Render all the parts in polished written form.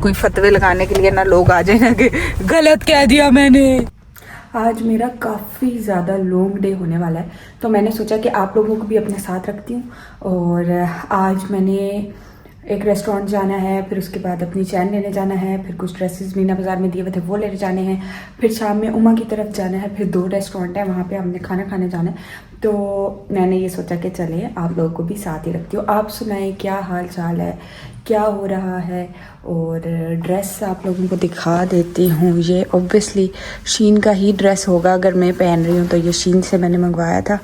कोई फतवे लगाने के लिए ना लोग आ जाए ना कि गलत कह दिया मैंने। आज मेरा काफ़ी ज़्यादा लॉन्ग डे होने वाला है, तो मैंने सोचा कि आप लोगों को भी अपने साथ रखती हूँ। और आज मैंने एक रेस्टोरेंट जाना है, फिर उसके बाद अपनी चैन लेने जाना है, फिर कुछ ड्रेसेस मीना बाज़ार में दिए हुए थे वो लेने जाने हैं, फिर शाम में उमा की तरफ जाना है, फिर 2 रेस्टोरेंट है वहाँ पे हमने खाना खाने जाना है। तो मैंने ये सोचा कि चले आप लोगों को भी साथ ही रखती हूँ। आप सुनाएं क्या हाल चाल है, क्या हो रहा है। और ड्रेस आप लोगों को दिखा देती हूँ। ये ऑब्वियसली शीन का ही ड्रेस होगा, अगर मैं पहन रही हूँ तो ये शीन से मैंने मंगवाया था।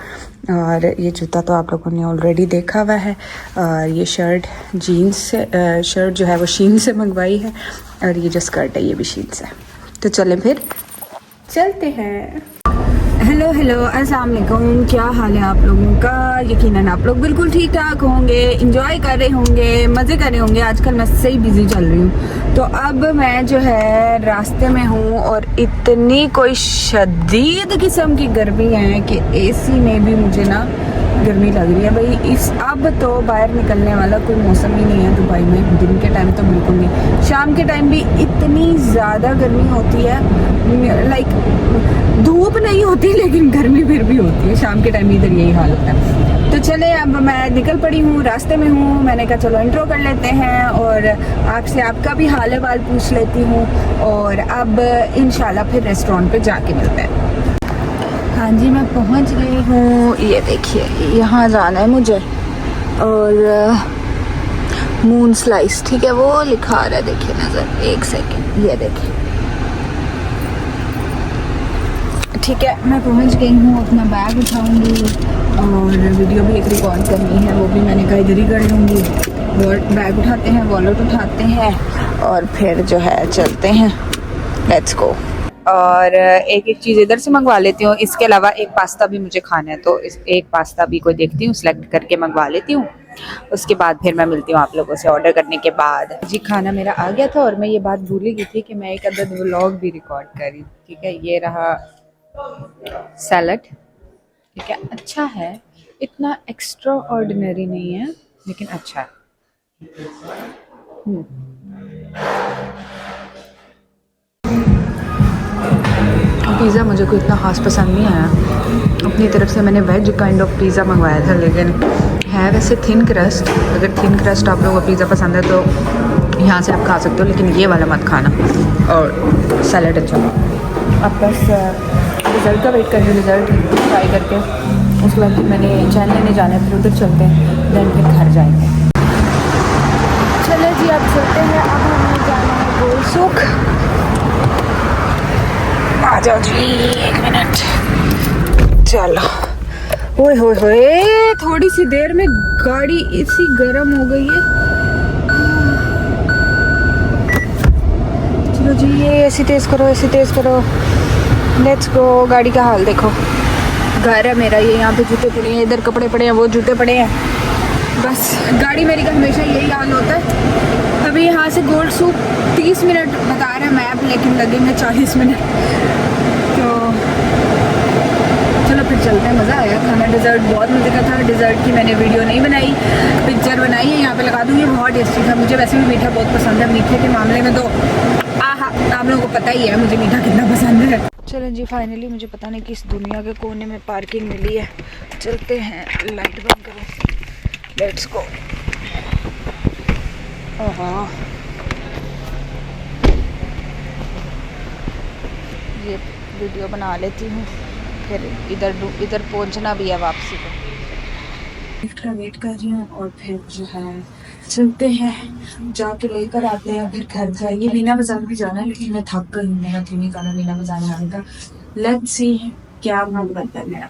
और ये जूता तो आप लोगों ने ऑलरेडी देखा हुआ है। और ये शर्ट जीन्स से शर्ट जो है वो शीन से मंगवाई है, और ये जो स्कर्ट है ये भी शीन से। तो चलें फिर चलते हैं। हेलो अस्सलाम वालेकुम, क्या हाल है आप लोगों का। यकीनन आप लोग बिल्कुल ठीक ठाक होंगे, एंजॉय कर रहे होंगे, मज़े कर रहे होंगे। आजकल मैं सही बिज़ी चल रही हूँ। तो अब मैं जो है रास्ते में हूँ और इतनी कोई शदीद किस्म की गर्मी है कि एसी में भी मुझे ना गर्मी लग रही है भाई। अब तो बाहर निकलने वाला कोई मौसम ही नहीं है दुबई में। दिन के टाइम तो बिल्कुल नहीं, शाम के टाइम भी इतनी ज़्यादा गर्मी होती है। लाइक धूप नहीं होती लेकिन गर्मी फिर भी होती है। शाम के टाइम इधर यही हाल होता है। तो चले अब मैं निकल पड़ी हूँ, रास्ते में हूँ। मैंने कहा चलो इंट्रो कर लेते हैं और आपसे आपका भी हाल हवाल पूछ लेती हूँ। और अब इंशाल्लाह फिर रेस्टोरेंट पे जाके मिलते हैं। हाँ जी, मैं पहुँच गई हूँ। ये देखिए यहाँ जाना है मुझे, और मून स्लाइस, ठीक है, वो लिखा आ रहा है, देखिए नज़र, एक सेकेंड, ये देखिए, ठीक है। मैं पहुंच गई हूँ, अपना बैग उठाऊंगी और वीडियो भी एक रिकॉर्ड करनी है, वो भी मैंने कहा इधर ही कर लूँगी। बैग उठाते हैं, वॉलेट उठाते हैं और फिर जो है चलते हैं, लेट्स गो। और एक एक चीज़ इधर से मंगवा लेती हूँ। इसके अलावा एक पास्ता भी मुझे खाना है, तो इस एक पास्ता भी कोई देखती हूँ, सिलेक्ट करके मंगवा लेती हूँ। उसके बाद फिर मैं मिलती हूँ आप लोगों से ऑर्डर करने के बाद। जी खाना मेरा आ गया था और मैं ये बात भूल ही गई थी कि मैं एक अदद व्लॉग भी रिकॉर्ड करी, ठीक है। ये रहा सैलड, ठीक है, अच्छा है, इतना एक्स्ट्रा ऑर्डिनरी नहीं है लेकिन अच्छा है। पिज़्ज़ा मुझे कोई इतना ख़ास पसंद नहीं आया। अपनी तरफ से मैंने वेज काइंड ऑफ पिज़्ज़ा मंगवाया था, लेकिन है वैसे थिन क्रस्ट। अगर थिन क्रस्ट आप लोगों को पिज़्ज़ा पसंद है तो यहाँ से आप खा सकते हो, लेकिन ये वाला मत खाना। और सैलड अच्छा, अब बस रिज़ल्ट का वेट कर रही हूँ, रिज़ल्ट ट्राई करके उसके बाद मैंने चैन लेने जाना है, फिर उधर चलते हैं, देन फिर घर जाएंगे। चले जी अब चलते हैं। अब हमें जाना है गोलसुख। आ जाओ जी, 1 मिनट, चलो। ओए होए होए, थोड़ी सी देर में गाड़ी इसी गर्म हो गई है। चलो जी, ये एसी तेज़ करो, एसी तेज़ करो, लेट्स गो। गाड़ी का हाल देखो, घर है मेरा ये, यहाँ पे जूते पड़े हैं, इधर कपड़े पड़े हैं, वो जूते पड़े हैं। बस गाड़ी मेरी का हमेशा यही हाल होता है। अभी यहाँ से गोलसुख 30 मिनट बता रहा है मैप, लेकिन लगेंगे 40 मिनट। तो चलो फिर चलते हैं। मज़ा आया खाना, डिज़र्ट बहुत मज़े का था। डिज़र्ट की मैंने वीडियो नहीं बनाई, पिक्चर बनाई है, यहाँ पे लगा दूँगी। बहुत टेस्टी था, मुझे वैसे भी मीठा बहुत पसंद है। मीठे के मामले में तो आप लोगों को पता ही है मुझे मीठा कितना पसंद है। चलें जी, फाइनली मुझे पता नहीं किस दुनिया के कोने में पार्किंग मिली है। चलते हैं, लाइट बंद करो, लेट्स गो। हाँ, ये वीडियो बना लेती हूँ, फिर इधर पहुँचना भी है वापसी को। लिफ्ट का वेट कर रही हूँ और फिर जो है चलते हैं, जाके लेकर आते हैं, फिर घर जाएंगे। मीना बाजार भी जाना है, लेकिन मैं थक गई हूँ, मेरा दिल नहीं कर रहा मीना बाजार जाने का। लेट्स सी क्या मन बनता है मेरा।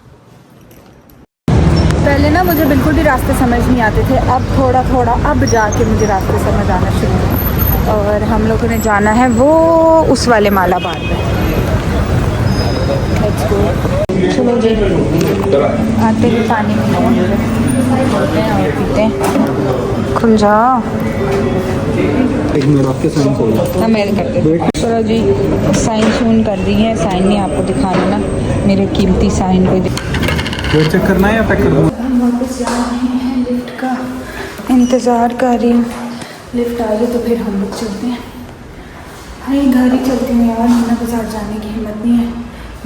पहले ना मुझे बिल्कुल भी रास्ते समझ नहीं आते थे, अब थोड़ा थोड़ा अब जाके मुझे रास्ते समझ आना शुरू हुआ। और हम लोगों ने जाना है वो उस वाले मालाबार में। Let's go. चलो जी, आते ही पानी खोलते हैं और पीते हैं। खुल जाओ, मेरे करते। चलो जी, साइन सून कर दी है, साइन नहीं आपको दिखाना ना, मेरे कीमती साइन को चेक करना है या पैक कर दूँ। वापस जा रहे हैं, लिफ्ट का इंतज़ार कर रही हूँ। लिफ्ट आ गई तो फिर हम लोग चलते हैं। भाई घर ही चलती हूँ यार, मीना बाजार जाने की हिम्मत नहीं है।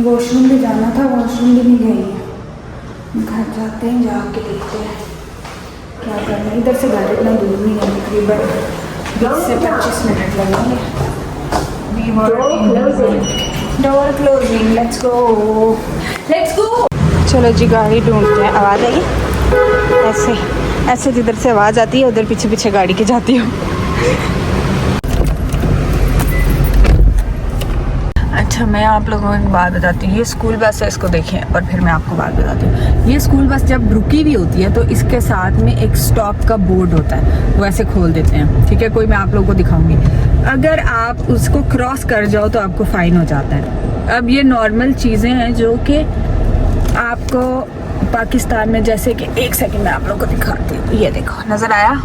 वॉशरूम भी जाना था, वॉशरूम भी नहीं गई है। घर जाते हैं, जाके देखते हैं क्या करना है। इधर से घर इतना दूर नहीं है, तकरीबन 20 से 25 मिनट लगेंगे। Door closing, let's go. चलो जी गाड़ी ढूंढते हैं। आवाज़ आई ऐसे ऐसे, जिधर से आवाज़ आती है उधर पीछे पीछे गाड़ी के जाती हूँ। अच्छा, मैं आप लोगों को एक बात बताती हूँ। ये स्कूल बस है, इसको देखें और फिर मैं आपको बात बताती हूँ। ये स्कूल बस जब रुकी भी होती है तो इसके साथ में एक स्टॉप का बोर्ड होता है, वो ऐसे खोल देते हैं, ठीक है। कोई मैं आप लोगों को दिखाऊंगी। अगर आप उसको क्रॉस कर जाओ तो आपको फाइन हो जाता है। अब ये नॉर्मल चीज़ें हैं जो कि आपको पाकिस्तान में, जैसे कि एक सेकंड में आप लोगों को दिखाती हूँ। ये देखो, नज़र आया?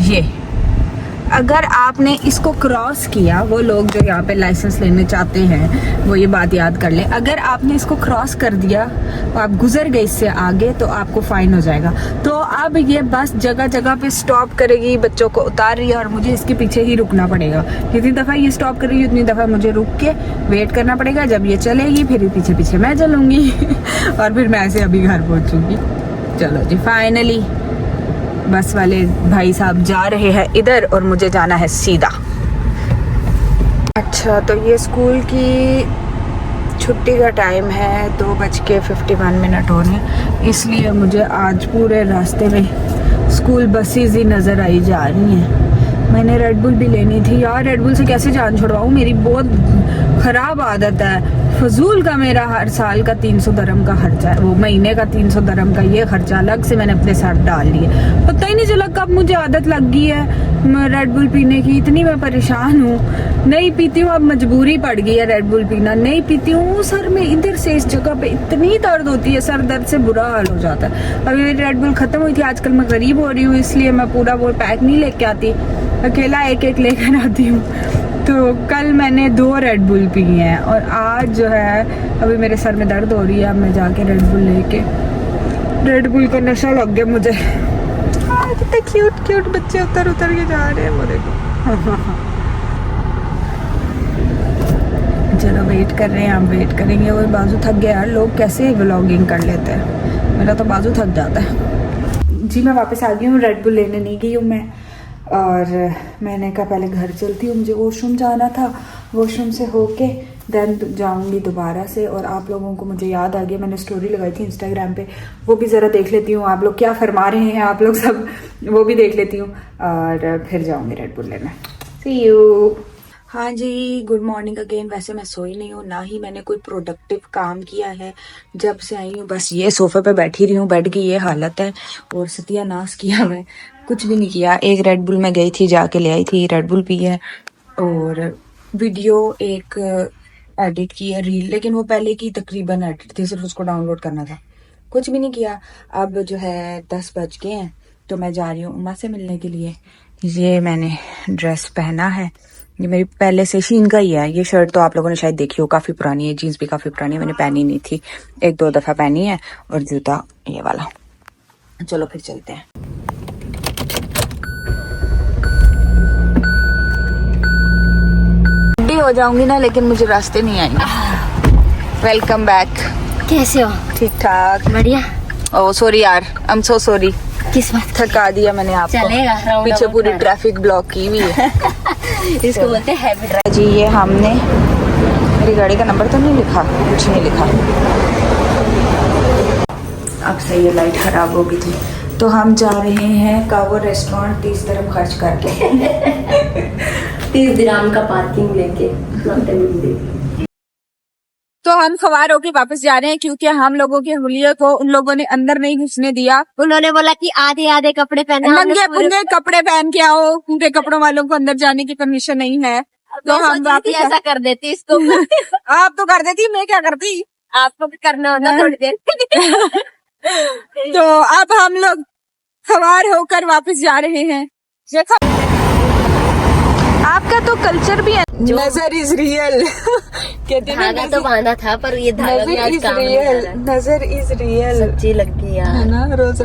ये अगर आपने इसको क्रॉस किया, वो लोग जो यहाँ पे लाइसेंस लेने चाहते हैं वो ये बात याद कर ले। अगर आपने इसको क्रॉस कर दिया, आप गुजर गए इससे आगे, तो आपको फाइन हो जाएगा। तो अब ये बस जगह जगह पे स्टॉप करेगी, बच्चों को उतार रही है और मुझे इसके पीछे ही रुकना पड़ेगा। जितनी दफ़ा ये स्टॉप करेगी उतनी दफ़ा मुझे रुक के वेट करना पड़ेगा। जब ये चलेगी फिर पीछे पीछे मैं चलूँगी और फिर मैं ऐसे अभी घर पहुँचूँगी। चलो जी, फाइनली बस वाले भाई साहब जा रहे हैं इधर और मुझे जाना है सीधा। अच्छा, तो ये स्कूल की छुट्टी का टाइम है, 2:51 होने, इसलिए मुझे आज पूरे रास्ते में स्कूल बसेस ही नज़र आई जा रही हैं। मैंने रेड बुल भी लेनी थी यार। रेड बुल से कैसे जान छुड़वाऊँ, मेरी बहुत ख़राब आदत है। फजूल का मेरा हर साल का 300 दरम का खर्चा है, वो महीने का 300 दरम का ये खर्चा अलग से मैंने अपने साथ डाल लिया। पता ही नहीं चला कब मुझे आदत लग गई है रेड बुल पीने की। इतनी मैं परेशान हूँ, नहीं पीती हूँ, अब मजबूरी पड़ गई है रेड बुल पीना। नहीं पीती हूँ, सर में इधर से इस जगह पे इतनी दर्द होती है, सर दर्द से बुरा हाल हो जाता है। अभी मेरी रेड बुल ख़त्म हुई थी, आजकल मैं गरीब हो रही हूँ, इसलिए मैं पूरा वो पैक नहीं लेके आती, अकेला एक एक लेकर आती हूँ। तो कल मैंने 2 रेड बुल पी हैं और आज जो है अभी मेरे सर में दर्द हो रही है। अब मैं जाके रेड बुल लेके, रेड बुल का नशा लग गया मुझे। कितने क्यूट क्यूट बच्चे उतर उतर के जा रहे हैं, वो देखो। चलो वेट कर रहे हैं, हम वेट करेंगे। वो बाजू थक गया यार, लोग कैसे व्लॉगिंग कर लेते हैं, मेरा तो बाजू थक जाता है। जी मैं वापस आ गई हूँ, रेड बुल लेने नहीं गई हूँ मैं। और मैंने कहा पहले घर चलती हूँ, मुझे वॉशरूम जाना था, वॉशरूम से होके देन जाऊँगी दोबारा से। और आप लोगों को मुझे याद आ गया, मैंने स्टोरी लगाई थी इंस्टाग्राम पे, वो भी ज़रा देख लेती हूँ, आप लोग क्या फरमा रहे हैं आप लोग सब, वो भी देख लेती हूँ और फिर जाऊँगी रेड बुल लेने। सी यू। हाँ जी, गुड मॉर्निंग अगेन। वैसे मैं सोई नहीं हूँ, ना ही मैंने कोई प्रोडक्टिव काम किया है जब से आई हूँ। बस ये सोफे पे बैठी रही हूँ, बेड की ये हालत है और सत्यानाश किया, मैं कुछ भी नहीं किया। एक रेड बुल में गई थी, जाके ले आई थी, रेड बुल पी है और वीडियो एक एडिट की है, रील, लेकिन वो पहले की तकरीबन एडिट थी, सिर्फ उसको डाउनलोड करना था, कुछ भी नहीं किया। अब जो है 10 बज गए हैं तो मैं जा रही हूँ उमा से मिलने के लिए। ये मैंने ड्रेस पहना है, ये मेरी पहले से शीन का ही है। ये शर्ट तो आप लोगों ने शायद देखी हो, काफ़ी पुरानी है, जीन्स भी काफ़ी पुरानी है, मैंने पहनी नहीं थी, 1-2 दफ़ा पहनी है। और जूता ये वाला। चलो फिर चलते हैं। हो जाऊंगी ना, लेकिन मुझे रास्ते नहीं आएंगे। Welcome back. कैसे हो? ठीक ठाक, बढ़िया। ओह सॉरी यार, आई एम सो सॉरी। किस बात? थका दिया मैंने आपको। चलेगा, पीछे पूरी ट्रैफिक ब्लॉक की हुई है। इसको बोलते हैं हैवी ड्राइव। जी ये हमने, मेरी गाड़ी का नंबर तो नहीं लिखा, कुछ नहीं लिखा। अब सही है, लाइट खराब हो गई थी। तो हम जा रहे हैं कावो रेस्टोरेंट 30 दिरहम खर्च करके। 30 दिरहम का पार्किंग लेके। तो हम सवार होके वापस जा रहे हैं क्योंकि हम लोगों के हुलिये को उन लोगों ने अंदर नहीं घुसने दिया। उन्होंने बोला कि आधे आधे कपड़े पहने, नंगे पुंगे कपड़े पहन के आओ, उनके कपड़ों वालों को अंदर जाने की परमिशन नहीं है। तो हम वापस ऐसा कर देती इसको। आप तो कर देती, मैं क्या करती, आपको भी करना होगा थोड़ी देर। तो अब हम लोग सवार होकर वापस जा रहे हैं। आपका तो कल्चर भी है, नजर इज रियल। कहते हैं धागा तो बांधा था पर ये धागा भी आज काम नहीं आ रहा। नजर इज रियल, सच्ची लग गई यार, है ना। रोज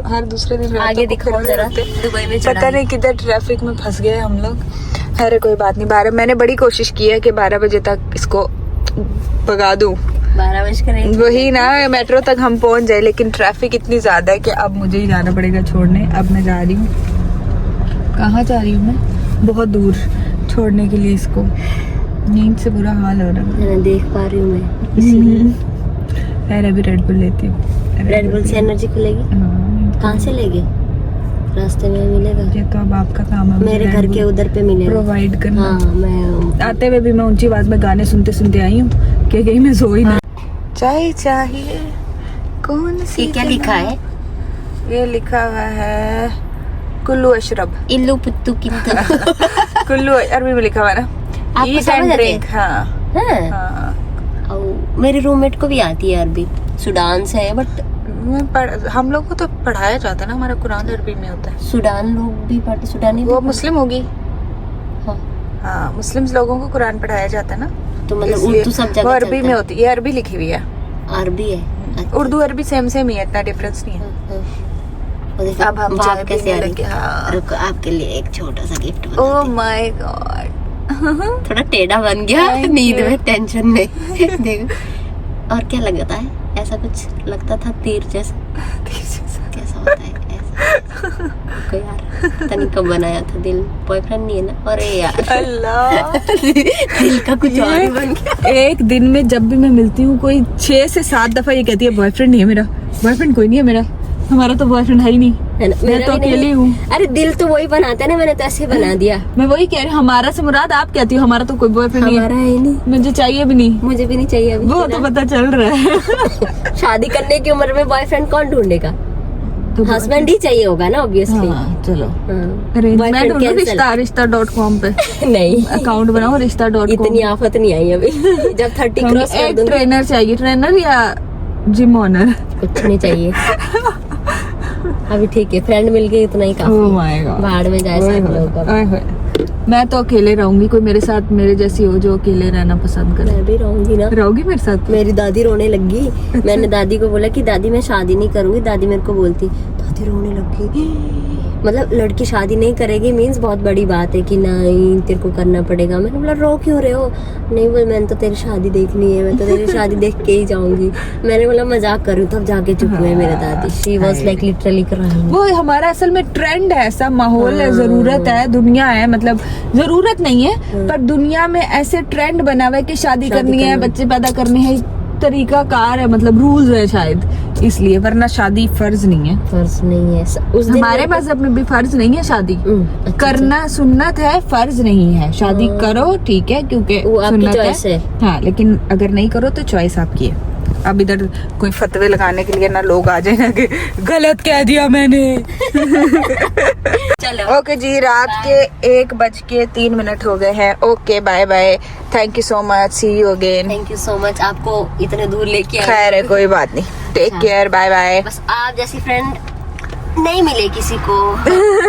हर दूसरे दिन आगे दिखाओ जरा। दुबई में पता नहीं किधर ट्रैफिक में फंस गए हम लोग। अरे कोई बात नहीं, 12 मैंने बड़ी कोशिश की है कि 12 बजे तक इसको भगा दूं। 12 बज कर वही ना, मेट्रो तक हम पहुंच जाए, लेकिन ट्रैफिक इतनी ज्यादा है कि अब मुझे ही जाना पड़ेगा छोड़ने। अब मैं जा रही हूँ, कहाँ जा रही हूँ मैं? बहुत दूर छोड़ने के लिए इसको। नींद से बुरा हाल हो रहा है। मैं देख पा रही हूँ मैं, इसलिए खैर अभी रेड बुल लेती हूँ। रेड बुल से एनर्जी खुलेगी। हाँ, कहाँ से लेगी? रास्ते में मिलेगा। ये तो अब आपका काम है, मेरे घर के उधर पे मिलेगा, प्रोवाइड करना। हाँ मैं आते हुए भी मैं ऊंची आवाज में गाने सुनते सुनते आई हूँ कि कहीं मैं सो ही ना। चाय चाहिए कौन सी? ये क्या लिखा है? ये लिखा हुआ है कुल्लू अशरब। इल्लू पुत्तू कित्तू। कुल्लू अरबी में लिखा हुआ है ना, आपको Eat समझ and आती drink, है? हाँ हाँ। हाँ। और मेरे रूममेट को भी आती है अरबी, सूडान से है, बट हम लोग को तो पढ़ाया जाता है ना, हमारा कुरान अरबी में होता है। सूडान लोग भी पढ़ते, सूडानी वो भी मुस्लिम होगी। हाँ। हाँ, मुस्लिम लोगों को कुरान पढ़ाया जाता है ना, तो मतलब इसलिए उर्दू सब जगह वो अरबी चलता में है। होती है। ये अरबी लिखी हुई है, अरबी है। अच्छा। उर्दू अरबी सेम सेम ही है, इतना डिफरेंस नहीं है। और देखो, अब हम बाप चाय कैसे पीने आ रही लगे। है। हाँ। रुको, आपके लिए एक छोटा सा गिफ्ट ओह माय गॉड। थोड़ा टेढ़ा बन गया Thank नींद you. में, टेंशन नहीं। देखो, और क्या लगता है? ऐसा कुछ लगता था तीर जैसा। कैसा होता है ऐसा? को यार पता नहीं कब बनाया था दिल। बॉयफ्रेंड नहीं है ना? अरे यार अल्लाह। दिल का कुछ और ही बन गया। एक दिन में जब भी मैं मिलती हूँ, कोई 6 से 7 दफा ये कहती है बॉयफ्रेंड नहीं है मेरा, बॉयफ्रेंड कोई नहीं है मेरा, हमारा तो बॉयफ्रेंड है ही नहीं, है ना? मैं मेरा तो भी नहीं। अकेली हूँ। अरे दिल तो वही बनाते हैं ना, मैंने तो ऐसे बना दिया। मैं वही कह रही हूँ, हमारा से मुराद आप कहती हो, हमारा तो कोई बॉयफ्रेंड नहीं हमारा है नहीं, है, मुझे चाहिए भी नहीं। मुझे भी नहीं चाहिए अभी। वो तो पता चल रहा है। शादी करने की उम्र में बॉयफ्रेंड कौन ढूंढेगा? तो हस्बैंड ही चाहिए होगा ना, ऑब्वियसली। हाँ, चलो Boyfriend मैं ढूंढूं cancel। रिश्ता.com पे नहीं, अकाउंट बनाओ रिश्ता.com। इतनी आफत नहीं आई अभी। जब 30 क्रॉस कर एक दूंगी, ट्रेनर चाहिए, ट्रेनर या जिम ओनर। कुछ नहीं चाहिए अभी। ठीक है, फ्रेंड मिल गई, इतना ही काफी। ओह माय गॉड, बाहर में जाए सब लोग अब। मैं तो अकेले रहूंगी, कोई मेरे साथ मेरे जैसी हो जो अकेले रहना पसंद करे। मैं भी रहूंगी ना। रहोगी मेरे साथ? मेरी दादी रोने लगी। मैंने दादी को बोला कि दादी मैं शादी नहीं करूंगी। दादी मेरे को बोलती, दादी रोने लगी। मतलब लड़की शादी नहीं करेगी मीन्स बहुत बड़ी बात है कि नहीं तेरे को करना पड़ेगा। मैंने बोला रो क्यों रहे हो? नहीं बोल, मैंने तो तेरी शादी देखनी है, मैं तो तेरी शादी देख के ही जाऊंगी। मैंने बोला मजाक करूँ, तब जाके चुप हुए मेरे दादी। She was like literally crying. वो हमारा असल में ट्रेंड है, ऐसा माहौल है, जरूरत है, दुनिया है, मतलब जरूरत नहीं है पर दुनिया में ऐसे ट्रेंड बना हुआ है कि शादी करनी है, बच्चे पैदा करने हैं, तरीका कार है, मतलब रूल्स है शायद इसलिए, वरना शादी फर्ज नहीं है। फर्ज नहीं है उस दिन हमारे मजहब में भी फर्ज नहीं है शादी अच्छा, करना, सुन्नत है, फर्ज नहीं है। शादी करो ठीक है, क्योंकि वो आपकी सुन्नत चॉइस है। हाँ, लेकिन अगर नहीं करो तो चॉइस आपकी है। अब इधर कोई फतवे लगाने के लिए ना लोग आ जाए ना कि गलत कह दिया मैंने। चलो ओके जी, रात के 1:03 हो गए हैं। Okay bye bye, thank you so much, see you again. Thank you so much, आपको इतने दूर लेके आए। खैर है, कोई बात नहीं, टेक केयर, बाय बाय। बस आप जैसी फ्रेंड नहीं मिले किसी को।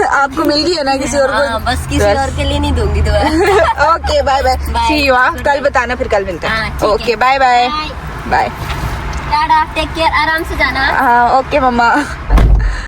आपको मिल गई है ना किसी और हाँ, को? बस किसी और के लिए नहीं दूंगी दुआ। Okay bye bye, see you. कल बताना, फिर कल मिलते हाँ, हैं। ठीक है। Okay bye bye bye bye. Tata, take care, आराम से जाना। हाँ ओके मम्मा।